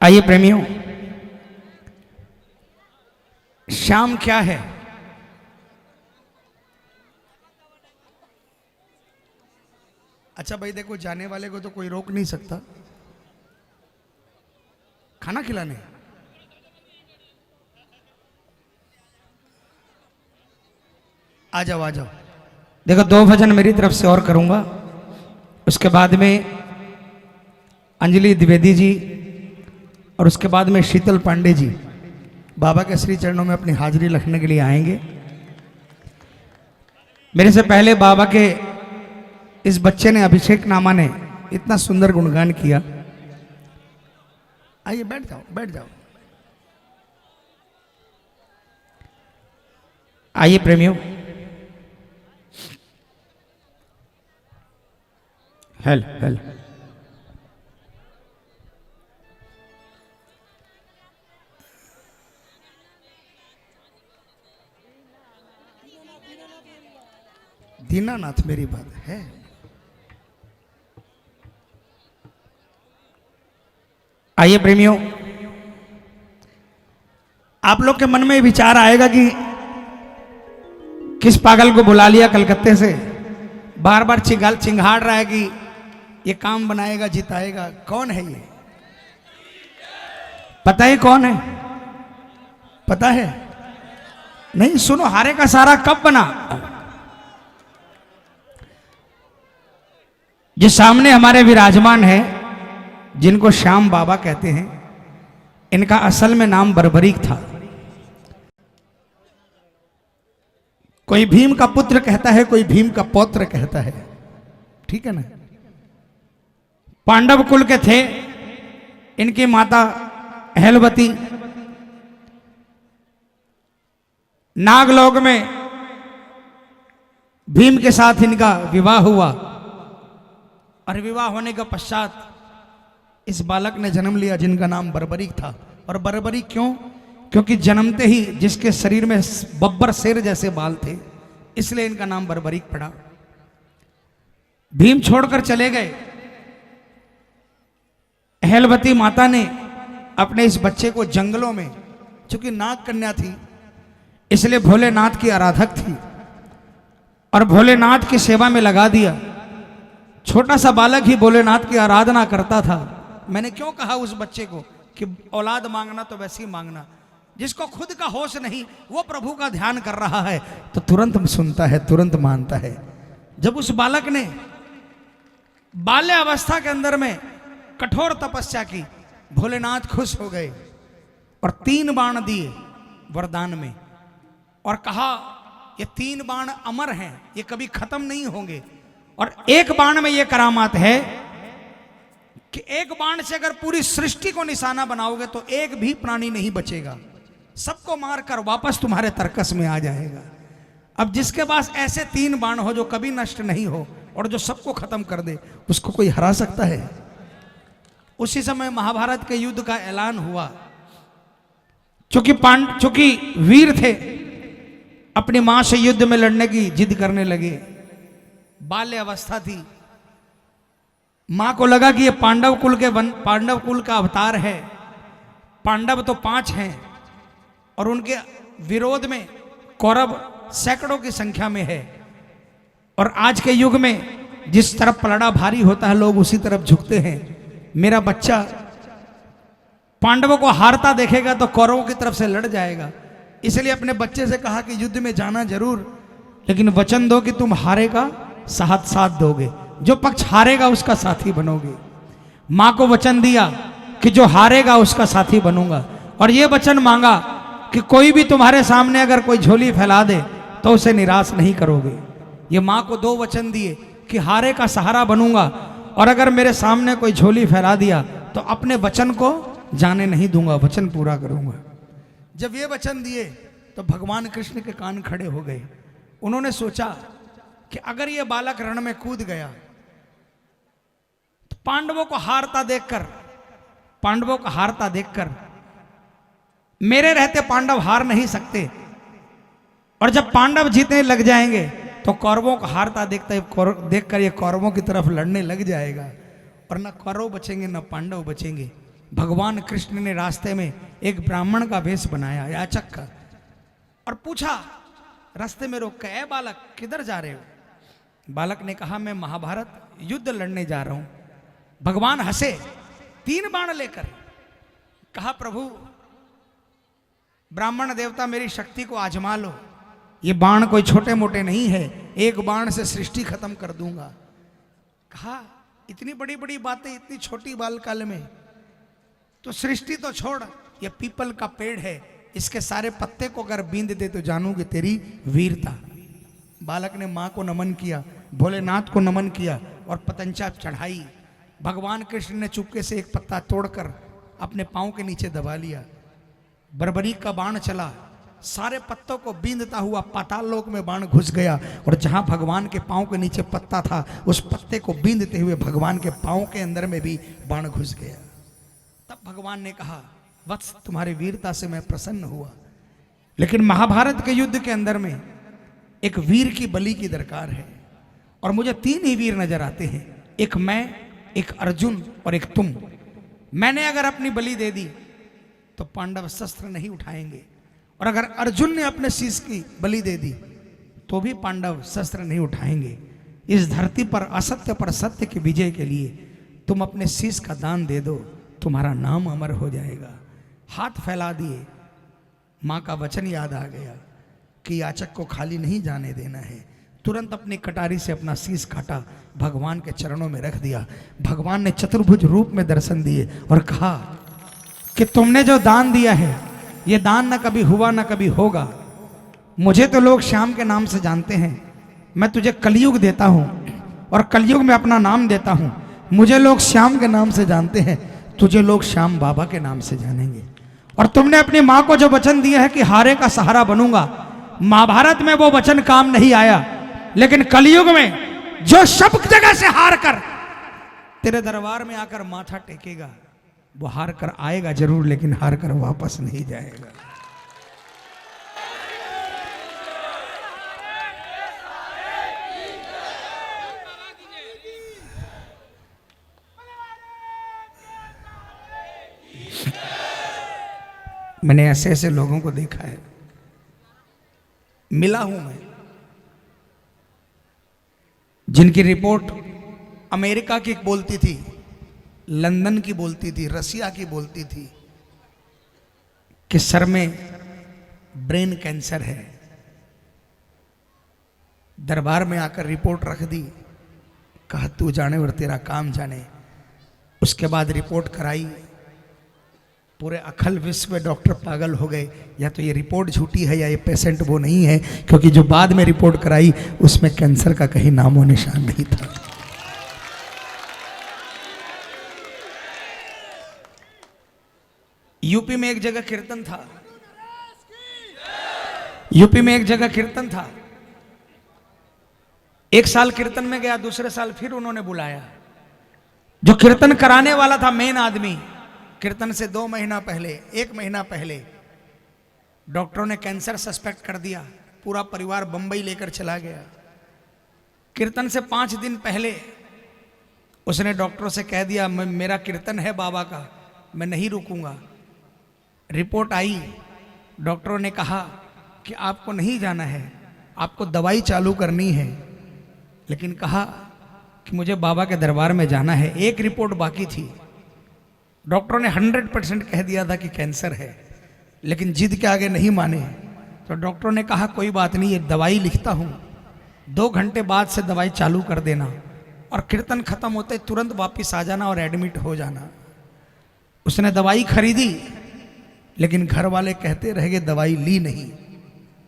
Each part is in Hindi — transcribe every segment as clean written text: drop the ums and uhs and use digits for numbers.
आइए प्रेमियों, श्याम क्या है? अच्छा भाई देखो, जाने वाले को तो कोई रोक नहीं सकता खाना खिलाने। आ जाओ आ जाओ। देखो, 2 भजन मेरी तरफ से और करूंगा, उसके बाद में अंजलि द्विवेदी जी और उसके बाद में शीतल पांडे जी बाबा के श्री चरणों में अपनी हाजिरी रखने के लिए आएंगे। मेरे से पहले बाबा के इस बच्चे ने, अभिषेक नामा ने, इतना सुंदर गुणगान किया। आइए बैठ जाओ बैठ जाओ। आइए प्रेमियों, हेल हेल दीनानाथ मेरी बात है। आइए प्रेमियों, आप लोग के मन में विचार आएगा कि किस पागल को बुला लिया कलकत्ते से, बार बार चिंगाड़ रहा है कि ये काम बनाएगा जिताएगा। कौन है ये? पता है कौन है? पता है? नहीं, सुनो, हारे का सारा कब बना? जो सामने हमारे विराजमान है, जिनको श्याम बाबा कहते हैं, इनका असल में नाम बर्बरीक था। कोई भीम का पुत्र कहता है, कोई भीम का पौत्र कहता है, ठीक है ना। पांडव कुल के थे। इनकी माता अहलवती नागलोक में भीम के साथ इनका विवाह हुआ और विवाह होने के पश्चात इस बालक ने जन्म लिया जिनका नाम बर्बरीक था। और बर्बरीक क्यों? क्योंकि जन्मते ही जिसके शरीर में बब्बर शेर जैसे बाल थे, इसलिए इनका नाम बर्बरीक पड़ा। भीम छोड़कर चले गए। अहलवती माता ने अपने इस बच्चे को जंगलों में, चूंकि नाग कन्या थी इसलिए भोलेनाथ की आराधक थी, और भोलेनाथ की सेवा में लगा दिया। छोटा सा बालक ही भोलेनाथ की आराधना करता था। मैंने क्यों कहा उस बच्चे को कि औलाद मांगना तो वैसे ही मांगना। जिसको खुद का होश नहीं, वो प्रभु का ध्यान कर रहा है तो तुरंत सुनता है, तुरंत मानता है। जब उस बालक ने बाल्य अवस्था के अंदर में कठोर तपस्या की, भोलेनाथ खुश हो गए और 3 बाण दिए वरदान में, और कहा ये 3 बाण अमर हैं, ये कभी खत्म नहीं होंगे। और एक बाण में ये करामात है कि एक बाण से अगर पूरी सृष्टि को निशाना बनाओगे तो एक भी प्राणी नहीं बचेगा, सबको मारकर वापस तुम्हारे तर्कस में आ जाएगा। अब जिसके पास ऐसे 3 बाण हो जो कभी नष्ट नहीं हो और जो सबको खत्म कर दे, उसको कोई हरा सकता है? उसी समय महाभारत के युद्ध का ऐलान हुआ। चूंकि वीर थे, अपनी मां से युद्ध में लड़ने की जिद करने लगे। बाल्य अवस्था थी। मां को लगा कि ये पांडव कुल का अवतार है। पांडव तो 5 हैं और उनके विरोध में कौरव सैकड़ों की संख्या में है। और आज के युग में जिस तरफ पलड़ा भारी होता है, लोग उसी तरफ झुकते हैं। मेरा बच्चा पांडवों को हारता देखेगा तो कौरवों की तरफ से लड़ जाएगा। इसलिए अपने बच्चे से कहा कि युद्ध में जाना जरूर, लेकिन वचन दो कि तुम हारेगा साथ दोगे, जो पक्ष हारेगा उसका साथी बनोगे। मां को वचन दिया कि जो हारेगा उसका साथी बनूंगा, और ये वचन मांगा कि कोई भी तुम्हारे सामने अगर कोई झोली फैला दे तो उसे निराश नहीं करोगे। ये मां को 2 वचन दिए कि हारे का सहारा बनूंगा, और अगर मेरे सामने कोई झोली फैला दिया तो अपने वचन को जाने नहीं दूंगा, वचन पूरा करूंगा। जब ये वचन दिए तो भगवान कृष्ण के कान खड़े हो गए। उन्होंने सोचा कि अगर ये बालक रण में कूद गया तो पांडवों को हारता देखकर मेरे रहते पांडव हार नहीं सकते, और जब पांडव जीतने लग जाएंगे तो कौरवों को हारता देखकर ये कौरवों की तरफ लड़ने लग जाएगा, और न कौरव बचेंगे न पांडव बचेंगे। भगवान कृष्ण ने रास्ते में एक ब्राह्मण का वेश बनाया, याचक का, और पूछा, रास्ते में रोक के, बालक किधर जा रहे हो? बालक ने कहा, मैं महाभारत युद्ध लड़ने जा रहा हूं। भगवान हंसे, 3 बाण लेकर। कहा, प्रभु ब्राह्मण देवता मेरी शक्ति को आजमा लो, ये बाण कोई छोटे मोटे नहीं है, एक बाण से सृष्टि खत्म कर दूंगा। कहा, इतनी बड़ी बड़ी बातें इतनी छोटी बालकाल में, तो सृष्टि तो छोड़, ये पीपल का पेड़ है, इसके सारे पत्ते को अगर बींद दे तो जानूंगी तेरी वीरता। बालक ने मां को नमन किया, भोलेनाथ को नमन किया और पतंचा चढ़ाई। भगवान कृष्ण ने चुपके से एक पत्ता तोड़कर अपने पांव के नीचे दबा लिया। बर्बरीक का बाण चला, सारे पत्तों को बींदता हुआ पाताल लोक में बाण घुस गया, और जहां भगवान के पांव के नीचे पत्ता था, उस पत्ते को बींदते हुए भगवान के पांव के अंदर में भी बाण घुस गया। तब भगवान ने कहा, वत्स तुम्हारी वीरता से मैं प्रसन्न हुआ, लेकिन महाभारत के युद्ध के अंदर में एक वीर की बलि की दरकार है, और मुझे 3 ही वीर नजर आते हैं, एक मैं, एक अर्जुन और एक तुम। मैंने अगर अपनी बलि दे दी तो पांडव शस्त्र नहीं उठाएंगे, और अगर अर्जुन ने अपने शीश की बलि दे दी तो भी पांडव शस्त्र नहीं उठाएंगे। इस धरती पर असत्य पर सत्य की विजय के लिए तुम अपने शीश का दान दे दो, तुम्हारा नाम अमर हो जाएगा। हाथ फैला दिए, मां का वचन याद आ गया कि याचक को खाली नहीं जाने देना है। तुरंत अपनी कटारी से अपना शीश काटा, भगवान के चरणों में रख दिया। भगवान ने चतुर्भुज रूप में दर्शन दिए और कहा कि तुमने जो दान दिया है, ये दान न कभी हुआ न कभी होगा। मुझे तो लोग श्याम के नाम से जानते हैं, मैं तुझे कलयुग देता हूं और कलयुग में अपना नाम देता हूं। मुझे लोग श्याम के नाम से जानते हैं, तुझे लोग श्याम बाबा के नाम से जानेंगे। और तुमने अपनी मां को जो वचन दिया है कि हारे का सहारा बनूंगा, महाभारत में वो वचन काम नहीं आया, लेकिन कलयुग में जो सब जगह से हार कर तेरे दरबार में आकर माथा टेकेगा, वो हार कर आएगा जरूर, लेकिन हार कर वापस नहीं जाएगा। मैंने ऐसे ऐसे लोगों को देखा है, मिला हूं मैं, जिनकी रिपोर्ट अमेरिका की बोलती थी, लंदन की बोलती थी, रसिया की बोलती थी कि सर में ब्रेन कैंसर है। दरबार में आकर रिपोर्ट रख दी, कहा तू जाने और तेरा काम जाने। उसके बाद रिपोर्ट कराई, पूरे अखिल विश्व में डॉक्टर पागल हो गए, या तो ये रिपोर्ट झूठी है या ये पेशेंट वो नहीं है, क्योंकि जो बाद में रिपोर्ट कराई उसमें कैंसर का कहीं नामो निशान नहीं था। यूपी में एक जगह कीर्तन था, यूपी में एक जगह कीर्तन था। एक साल कीर्तन में गया, दूसरे साल फिर उन्होंने बुलाया। जो कीर्तन कराने वाला था मेन आदमी, कीर्तन से 2 महीना पहले, 1 महीना पहले डॉक्टरों ने कैंसर सस्पेक्ट कर दिया। पूरा परिवार बंबई लेकर चला गया। कीर्तन से 5 दिन पहले उसने डॉक्टरों से कह दिया, मेरा कीर्तन है बाबा का, मैं नहीं रुकूंगा। रिपोर्ट आई, डॉक्टरों ने कहा कि आपको नहीं जाना है, आपको दवाई चालू करनी है, लेकिन कहा कि मुझे बाबा के दरबार में जाना है। एक रिपोर्ट बाकी थी। डॉक्टरों ने 100% कह दिया था कि कैंसर है, लेकिन जिद के आगे नहीं माने। तो डॉक्टरों ने कहा कोई बात नहीं, ये दवाई लिखता हूँ, 2 घंटे बाद से दवाई चालू कर देना और कीर्तन खत्म होते तुरंत वापस आ जाना और एडमिट हो जाना। उसने दवाई खरीदी, लेकिन घर वाले कहते रह गए दवाई ली नहीं।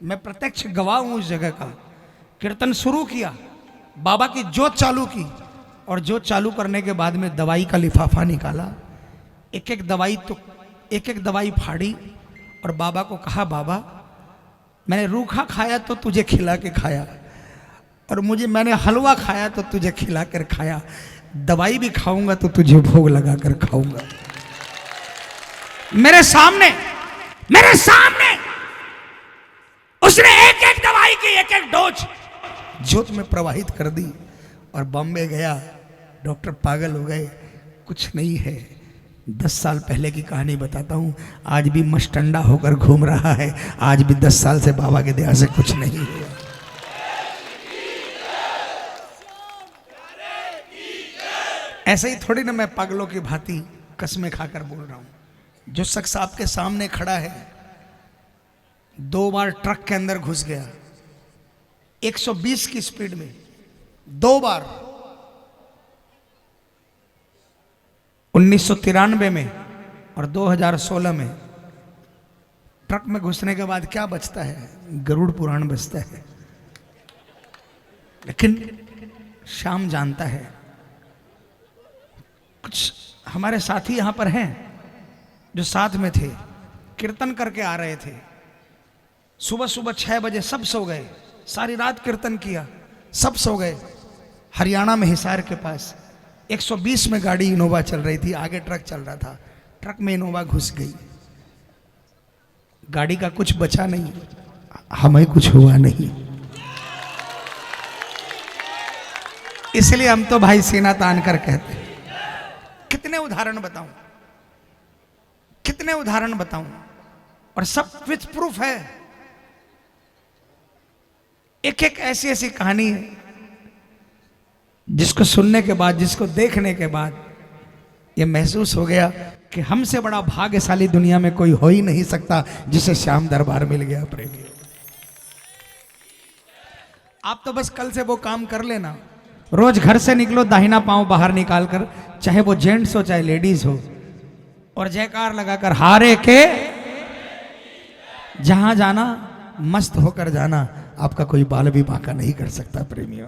मैं प्रत्यक्ष गवाह हूं उस जगह का। कीर्तन शुरू किया, बाबा की जोत चालू की, और जोत चालू करने के बाद में दवाई का लिफाफा निकाला, एक एक दवाई फाड़ी और बाबा को कहा, बाबा मैंने रूखा खाया तो तुझे खिला के खाया, और मैंने हलवा खाया तो तुझे खिला कर खाया, दवाई भी खाऊंगा तो तुझे भोग लगा कर खाऊंगा। मेरे सामने उसने एक दवाई की एक डोज जोत में प्रवाहित कर दी, और बॉम्बे गया। डॉक्टर पागल हो गए, कुछ नहीं है, 10 साल पहले की कहानी बताता हूँ। आज भी मस्टंडा होकर घूम रहा है, आज भी 10 साल से बाबा के दया से कुछ नहीं हुआ। ऐसे ही थोड़ी ना मैं पागलों की भांति कसमें खाकर बोल रहा हूं। जो शख्स आपके सामने खड़ा है 2 बार ट्रक के अंदर घुस गया 120 की स्पीड में, 2 बार 1993 में और 2016 में। ट्रक में घुसने के बाद क्या बचता है? गरुड़ पुराण बचता है। लेकिन श्याम जानता है, कुछ हमारे साथी यहां पर हैं जो साथ में थे, कीर्तन करके आ रहे थे। सुबह सुबह 6 बजे सब सो गए, सारी रात कीर्तन किया, सब सो गए। हरियाणा में हिसार के पास 120 में गाड़ी इनोवा चल रही थी, आगे ट्रक चल रहा था। ट्रक में इनोवा घुस गई, गाड़ी का कुछ बचा नहीं, हमें कुछ हुआ नहीं। इसलिए हम तो भाई सीना तान कर कहते हैं। कितने उदाहरण बताऊं, कितने उदाहरण बताऊं, और सब विथ प्रूफ है। एक एक ऐसी ऐसी कहानी है जिसको सुनने के बाद, जिसको देखने के बाद ये महसूस हो गया कि हमसे बड़ा भाग्यशाली दुनिया में कोई हो ही नहीं सकता जिसे श्याम दरबार मिल गया। प्रेमी, आप तो बस कल से वो काम कर लेना। रोज घर से निकलो दाहिना पांव बाहर निकाल कर, चाहे वो जेंट्स हो चाहे लेडीज हो, और जयकार लगाकर हारे के जहां जाना मस्त होकर जाना। आपका कोई बाल भी बांका नहीं कर सकता प्रेमियों।